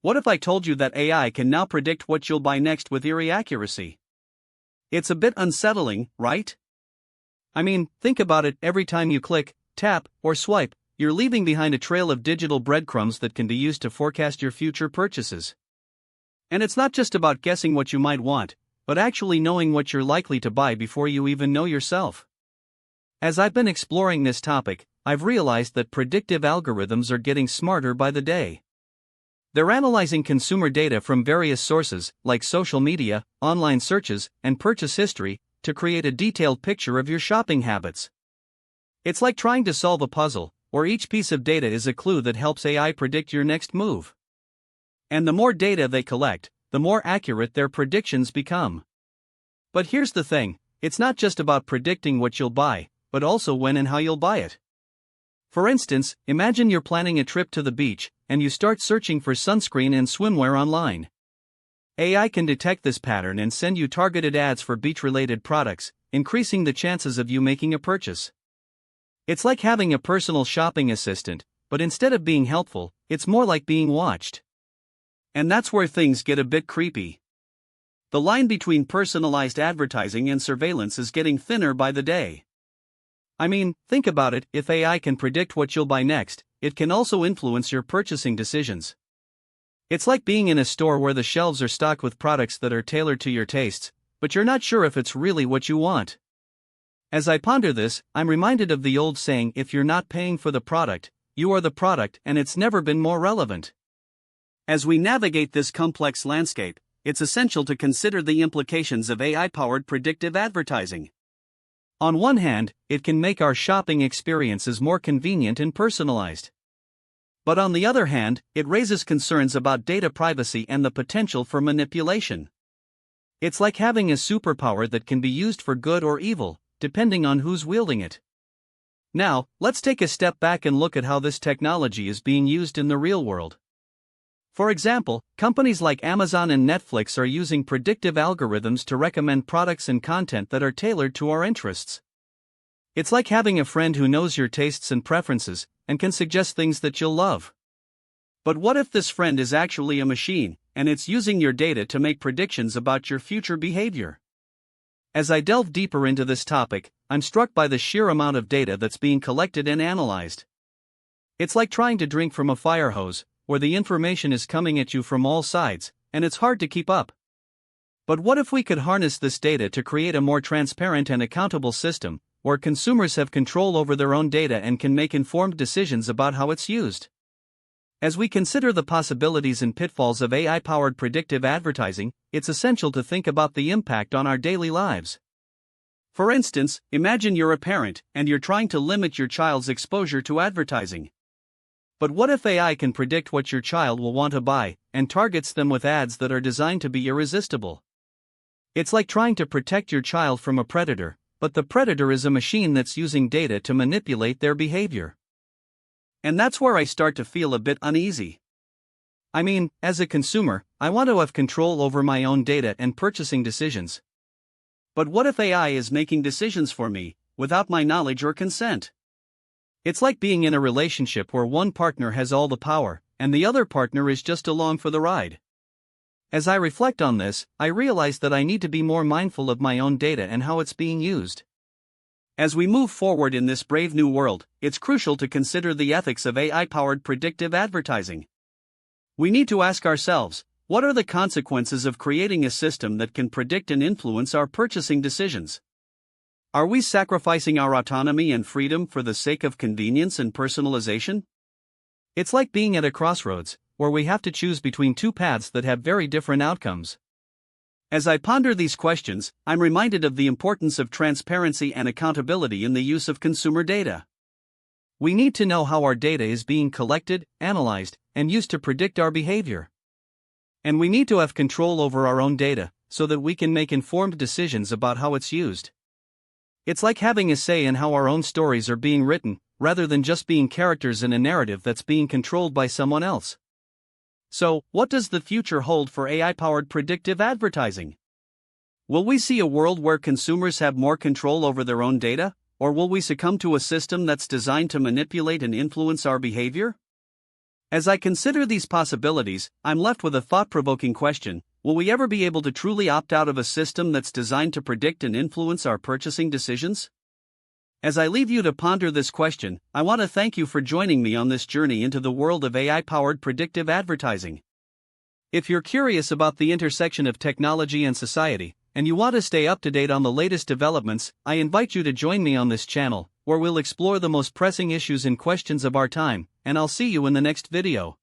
What if I told you that AI can now predict what you'll buy next with eerie accuracy? It's a bit unsettling, right? I mean, think about it. Every time you click, tap, or swipe, you're leaving behind a trail of digital breadcrumbs that can be used to forecast your future purchases. And it's not just about guessing what you might want, but actually knowing what you're likely to buy before you even know yourself. As I've been exploring this topic, I've realized that predictive algorithms are getting smarter by the day. They're analyzing consumer data from various sources, like social media, online searches, and purchase history, to create a detailed picture of your shopping habits. It's like trying to solve a puzzle, where each piece of data is a clue that helps AI predict your next move. And the more data they collect, the more accurate their predictions become. But here's the thing, it's not just about predicting what you'll buy, but also when and how you'll buy it. For instance, imagine you're planning a trip to the beach, and you start searching for sunscreen and swimwear online. AI can detect this pattern and send you targeted ads for beach-related products, increasing the chances of you making a purchase. It's like having a personal shopping assistant, but instead of being helpful, it's more like being watched. And that's where things get a bit creepy. The line between personalized advertising and surveillance is getting thinner by the day. I mean, think about it, if AI can predict what you'll buy next, it can also influence your purchasing decisions. It's like being in a store where the shelves are stocked with products that are tailored to your tastes, but you're not sure if it's really what you want. As I ponder this, I'm reminded of the old saying, if you're not paying for the product, you are the product, and it's never been more relevant. As we navigate this complex landscape, it's essential to consider the implications of AI-powered predictive advertising. On one hand, it can make our shopping experiences more convenient and personalized. But on the other hand, it raises concerns about data privacy and the potential for manipulation. It's like having a superpower that can be used for good or evil, depending on who's wielding it. Now, let's take a step back and look at how this technology is being used in the real world. For example, companies like Amazon and Netflix are using predictive algorithms to recommend products and content that are tailored to our interests. It's like having a friend who knows your tastes and preferences, and can suggest things that you'll love. But what if this friend is actually a machine, and it's using your data to make predictions about your future behavior? As I delve deeper into this topic, I'm struck by the sheer amount of data that's being collected and analyzed. It's like trying to drink from a fire hose, where the information is coming at you from all sides, and it's hard to keep up. But what if we could harness this data to create a more transparent and accountable system, where consumers have control over their own data and can make informed decisions about how it's used? As we consider the possibilities and pitfalls of AI-powered predictive advertising, it's essential to think about the impact on our daily lives. For instance, imagine you're a parent, and you're trying to limit your child's exposure to advertising. But what if AI can predict what your child will want to buy, and targets them with ads that are designed to be irresistible? It's like trying to protect your child from a predator, but the predator is a machine that's using data to manipulate their behavior. And that's where I start to feel a bit uneasy. I mean, as a consumer, I want to have control over my own data and purchasing decisions. But what if AI is making decisions for me, without my knowledge or consent? It's like being in a relationship where one partner has all the power, and the other partner is just along for the ride. As I reflect on this, I realize that I need to be more mindful of my own data and how it's being used. As we move forward in this brave new world, it's crucial to consider the ethics of AI-powered predictive advertising. We need to ask ourselves, what are the consequences of creating a system that can predict and influence our purchasing decisions? Are we sacrificing our autonomy and freedom for the sake of convenience and personalization? It's like being at a crossroads, where we have to choose between two paths that have very different outcomes. As I ponder these questions, I'm reminded of the importance of transparency and accountability in the use of consumer data. We need to know how our data is being collected, analyzed, and used to predict our behavior. And we need to have control over our own data, so that we can make informed decisions about how it's used. It's like having a say in how our own stories are being written, rather than just being characters in a narrative that's being controlled by someone else. So, what does the future hold for AI-powered predictive advertising? Will we see a world where consumers have more control over their own data, or will we succumb to a system that's designed to manipulate and influence our behavior? As I consider these possibilities, I'm left with a thought-provoking question: will we ever be able to truly opt out of a system that's designed to predict and influence our purchasing decisions? As I leave you to ponder this question, I want to thank you for joining me on this journey into the world of AI-powered predictive advertising. If you're curious about the intersection of technology and society, and you want to stay up to date on the latest developments, I invite you to join me on this channel, where we'll explore the most pressing issues and questions of our time, and I'll see you in the next video.